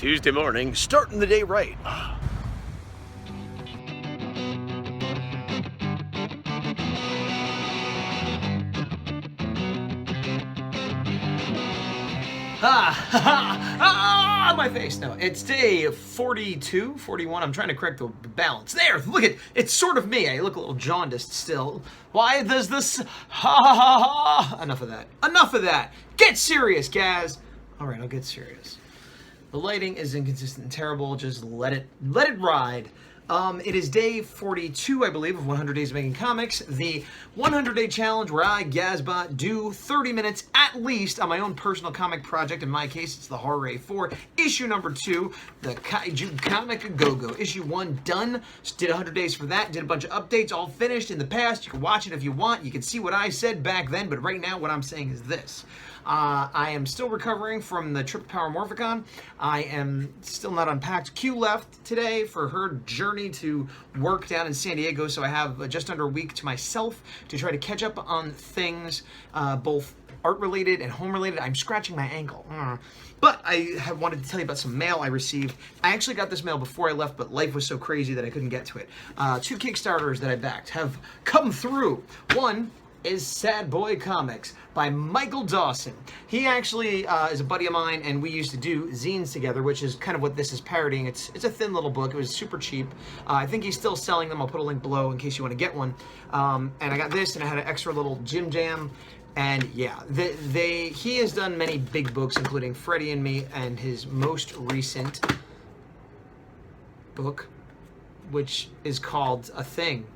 Tuesday morning, starting the day right. My face. No, it's day 42, 41. I'm trying to correct the balance. There, look at, it's sort of me. I look a little jaundiced still. Why does this, Enough of that. Enough of that. Get serious, Gaz. All right, I'll get serious. The lighting is inconsistent and terrible. Just let it ride. It is day 42, I believe, of 100 Days of Making Comics, the 100-day challenge where I, Gazbot, do 30 minutes at least on my own personal comic project. In my case, it's the Horror A4, issue number 2, the Kaiju Comic Go-Go. Issue 1 done, just did 100 days for that, did a bunch of updates, all finished in the past. You can watch it if you want. You can see what I said back then, but right now what I'm saying is this. I am still recovering from the trip to Power Morphicon. I am still not unpacked. Q left today for her journey to work down in San Diego, so I have just under a week to myself to try to catch up on things, both art-related and home-related. I'm scratching my ankle. But I have wanted to tell you about some mail I received. I actually got this mail before I left, but life was so crazy that I couldn't get to it. 2 Kickstarters that I backed have come through. One is Sad Boy Comics by Michael Dawson. He actually is a buddy of mine, and we used to do zines together, which is kind of what this is parodying. It's a thin little book. It was super cheap. I think he's still selling them. I'll put a link below in case you want to get one. And I got this, and I had an extra little Jim Jam. And yeah, he has done many big books, including Freddy and Me, and his most recent book, which is called A Thing.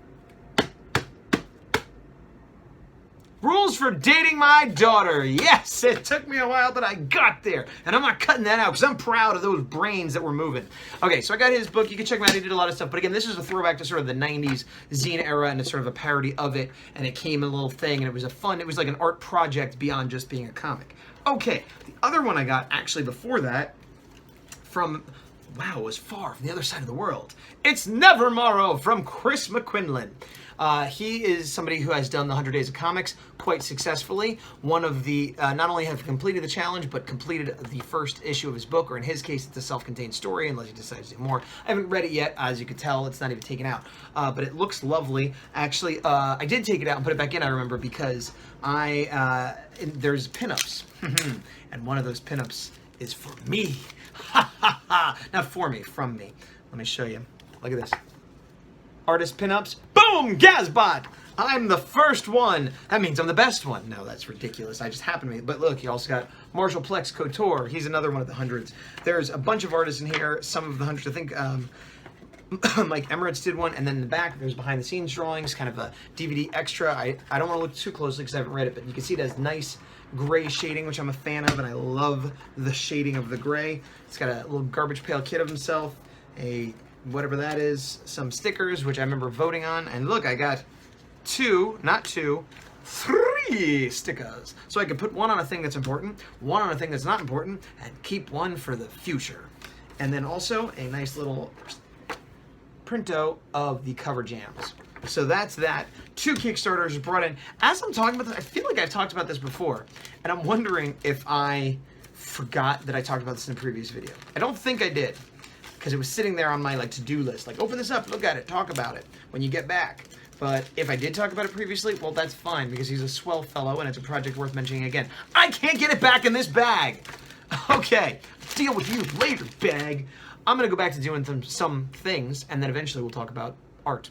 Rules for Dating My Daughter. Yes, it took me a while, but I got there. And I'm not cutting that out because I'm proud of those brains that were moving. Okay, so I got his book. You can check him out. He did a lot of stuff. But again, this is a throwback to sort of the 90s zine era, and it's sort of a parody of it. And it came in a little thing, and it was it was like an art project beyond just being a comic. Okay, the other one I got actually before that from, wow, it was far from the other side of the world. It's Nevermorrow from Chris McQuinlan. He is somebody who has done the 100 Days of Comics quite successfully. One of the, not only have completed the challenge, but completed the first issue of his book, or in his case, it's a self-contained story, unless he decides to do more. I haven't read it yet, as you can tell, it's not even taken out. But it looks lovely. Actually, I did take it out and put it back in, I remember, because there's pinups. And one of those pinups is for me. Not for me, from me. Let me show you. Look at this. Artist pinups. Boom! Gazbot! I'm the first one. That means I'm the best one. No, that's ridiculous. I just happen to be. But look, you also got Marshall Plex Couture. He's another one of the hundreds. There's a bunch of artists in here. Some of the hundreds, I think, like Emeritz did one. And then in the back, there's behind the scenes drawings, kind of a DVD extra. I don't want to look too closely because I haven't read it, but you can see it has nice gray shading, which I'm a fan of, and I love the shading of the gray. It's got a little garbage pail kid of himself, a whatever that is, some stickers, which I remember voting on, and look, I got 3 stickers. So I can put one on a thing that's important, one on a thing that's not important, and keep one for the future. And then also a nice little printo of the cover jams. So that's that. 2 Kickstarters brought in. As I'm talking about this, I feel like I've talked about this before, and I'm wondering if I forgot that I talked about this in a previous video. I don't think I did, because it was sitting there on my to-do list. Like, open this up, look at it, talk about it when you get back. But if I did talk about it previously, well, that's fine, because he's a swell fellow, and it's a project worth mentioning again. I can't get it back in this bag! Okay, deal with you later, bag. I'm gonna go back to doing some things, and then eventually we'll talk about art.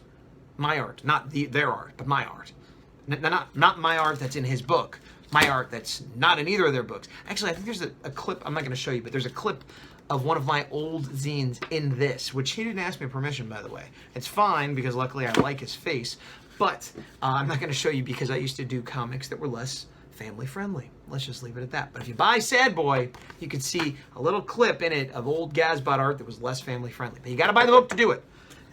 My art, not their art, but my art. Not my art that's in his book. My art that's not in either of their books. Actually, I think there's a clip, I'm not gonna show you, but there's a clip of one of my old zines in this, which he didn't ask me permission, by the way. It's fine, because luckily I like his face, but I'm not going to show you because I used to do comics that were less family-friendly. Let's just leave it at that. But if you buy Sad Boy, you can see a little clip in it of old Gazbot art that was less family-friendly. But you got to buy the book to do it.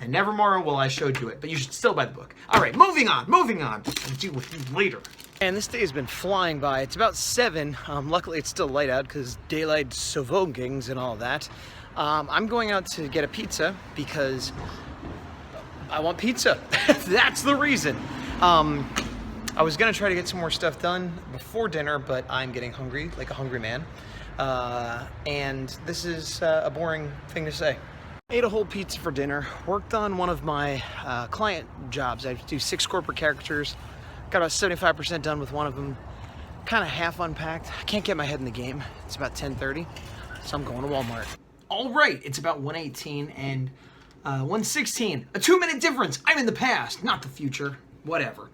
And Nevermorrow, well, I showed you it, but you should still buy the book. All right, moving on. I'll deal with you later. And this day has been flying by. It's about 7. Luckily, it's still light out because daylight savogings and all that. I'm going out to get a pizza because I want pizza. That's the reason. I was gonna try to get some more stuff done before dinner, but I'm getting hungry, like a hungry man. and this is a boring thing to say. Ate a whole pizza for dinner, worked on one of my client jobs. I do 6 corporate characters, got about 75% done with one of them, kind of half unpacked. I can't get my head in the game. It's about 10:30, so I'm going to Walmart. All right, it's about 1:18 and 1:16, a 2-minute difference. I'm in the past, not the future, whatever.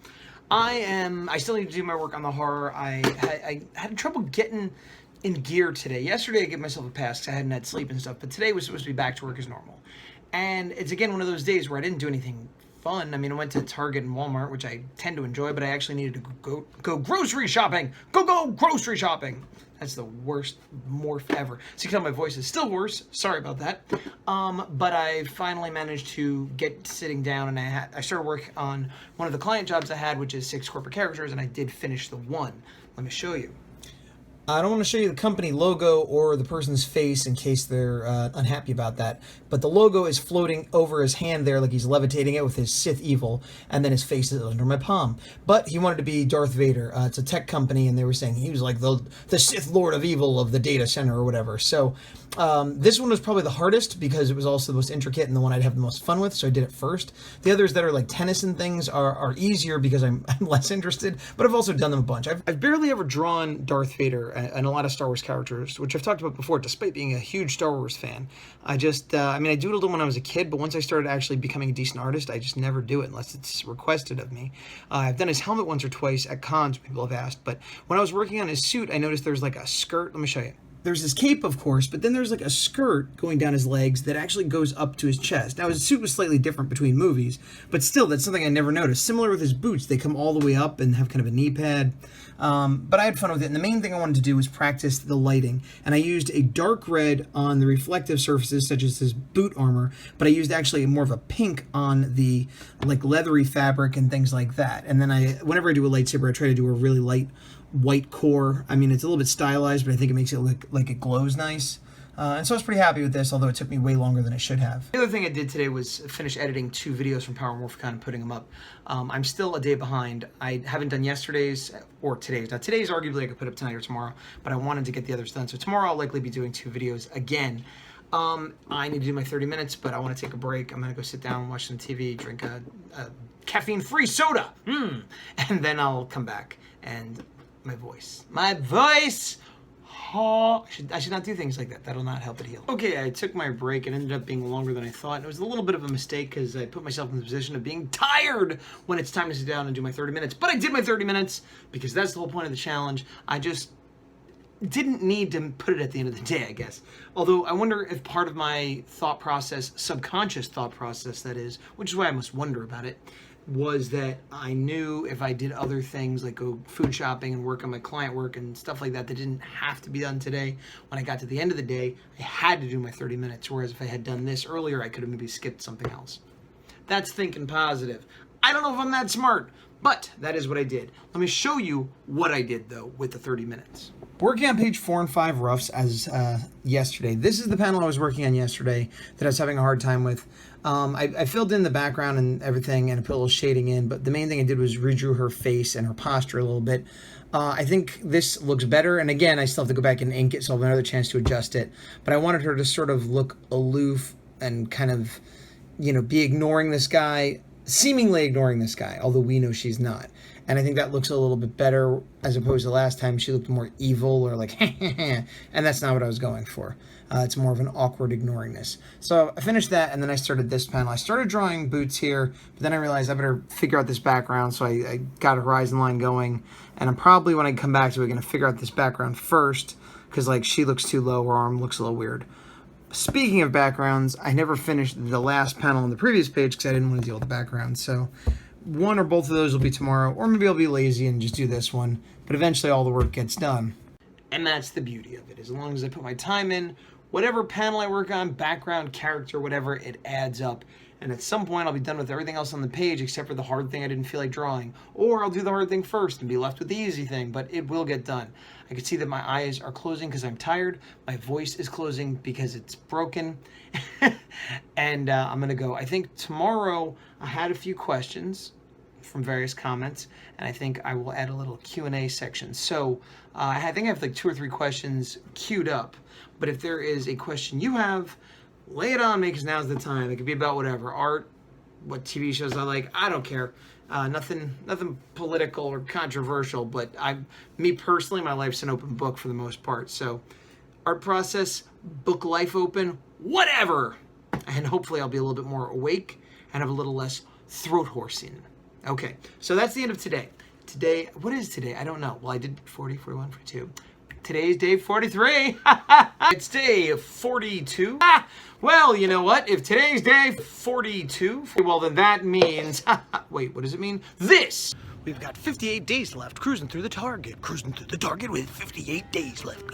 I still need to do my work on the horror. I had trouble getting in gear today. Yesterday I gave myself a pass because I hadn't had sleep and stuff, but today was supposed to be back to work as normal. And it's again one of those days where I didn't do anything fun. I mean, I went to Target and Walmart, which I tend to enjoy, but I actually needed to go grocery shopping. Go grocery shopping. That's the worst morph ever. So you can tell my voice is still worse. Sorry about that. But I finally managed to get sitting down, and I started work on one of the client jobs I had, which is 6 corporate characters, and I did finish the one. Let me show you. I don't want to show you the company logo or the person's face in case they're unhappy about that, but the logo is floating over his hand there like he's levitating it with his Sith evil, and then his face is under my palm. But he wanted to be Darth Vader. It's a tech company, and they were saying he was like the Sith Lord of Evil of the data center or whatever. So this one was probably the hardest because it was also the most intricate and the one I'd have the most fun with, so I did it first. The others that are like tennis and things are easier because I'm less interested, but I've also done them a bunch. I've barely ever drawn Darth Vader and a lot of Star Wars characters, which I've talked about before, despite being a huge Star Wars fan. I just, I mean, I do it a little when I was a kid, but once I started actually becoming a decent artist, I just never do it unless it's requested of me. I've done his helmet once or twice at cons, people have asked, but when I was working on his suit, I noticed there's like a skirt. Let me show you. There's his cape, of course, but then there's like a skirt going down his legs that actually goes up to his chest. Now, his suit was slightly different between movies, but still, that's something I never noticed. Similar with his boots, they come all the way up and have kind of a knee pad. But I had fun with it, and the main thing I wanted to do was practice the lighting. And I used a dark red on the reflective surfaces, such as his boot armor, but I used actually more of a pink on the like leathery fabric and things like that. And then whenever I do a lightsaber, I try to do a really light white core. I mean, it's a little bit stylized, but I think it makes it look like it glows nice. And so I was pretty happy with this, although it took me way longer than it should have. The other thing I did today was finish editing 2 videos from Power Morphicon and putting them up. I'm still a day behind. I haven't done yesterday's or today's. Now, today's arguably I could put up tonight or tomorrow, but I wanted to get the others done. So tomorrow I'll likely be doing 2 videos again. I need to do my 30 minutes, but I want to take a break. I'm going to go sit down, watch some TV, drink a caffeine-free soda. And then I'll come back and my voice. Oh, I should not do things like that. That'll not help it heal. Okay, I took my break. It ended up being longer than I thought. And it was a little bit of a mistake because I put myself in the position of being tired when it's time to sit down and do my 30 minutes. But I did my 30 minutes because that's the whole point of the challenge. I just didn't need to put it at the end of the day, I guess. Although I wonder if part of my thought process, subconscious thought process that is, which is why I must wonder about it, was that I knew if I did other things like go food shopping and work on my client work and stuff like that that didn't have to be done today, when I got to the end of the day, I had to do my 30 minutes, whereas if I had done this earlier, I could have maybe skipped something else. That's thinking positive. I don't know if I'm that smart, but that is what I did. Let me show you what I did, though, with the 30 minutes. Working on page 4 and 5 roughs as yesterday. This is the panel I was working on yesterday that I was having a hard time with. I filled in the background and everything and I put a little shading in, but the main thing I did was redrew her face and her posture a little bit. I think this looks better, and again, I still have to go back and ink it, so I'll have another chance to adjust it. But I wanted her to sort of look aloof and kind of, you know, be ignoring this guy, seemingly ignoring this guy, although we know she's not. And I think that looks a little bit better as opposed to last time. She looked more evil or like, and that's not what I was going for. It's more of an awkward ignoringness. So I finished that, and then I started this panel. I started drawing boots here, but then I realized I better figure out this background, so I got a horizon line going. And I'm probably, when I come back to it, going to figure out this background first, because like she looks too low, her arm looks a little weird. Speaking of backgrounds, I never finished the last panel on the previous page because I didn't want to deal with the background. So one or both of those will be tomorrow, or maybe I'll be lazy and just do this one, but eventually all the work gets done. And that's the beauty of it. As long as I put my time in, whatever panel I work on, background, character, whatever, it adds up. And at some point I'll be done with everything else on the page except for the hard thing I didn't feel like drawing. Or I'll do the hard thing first and be left with the easy thing, but it will get done. I can see that my eyes are closing because I'm tired. My voice is closing because it's broken. And I'm going to go. I think tomorrow I had a few questions. from various comments, and I think I will add a little Q&A section. So I think I have like 2 or 3 questions queued up, but if there is a question you have, lay it on me, because now's the time. It could be about whatever, art, what TV shows I like, I don't care. Nothing political or controversial, but me personally, my life's an open book for the most part. So art process, book life open, whatever. And hopefully I'll be a little bit more awake and have a little less throat horsing. Okay, so that's the end of today. Today, what is today? I don't know. Well, I did 40, 41, 42. Today's day 43. It's day 42. Well, you know what? If today's day 42, well, then that means... Wait, what does it mean? This! We've got 58 days left, cruising through the target. Cruising through the target with 58 days left.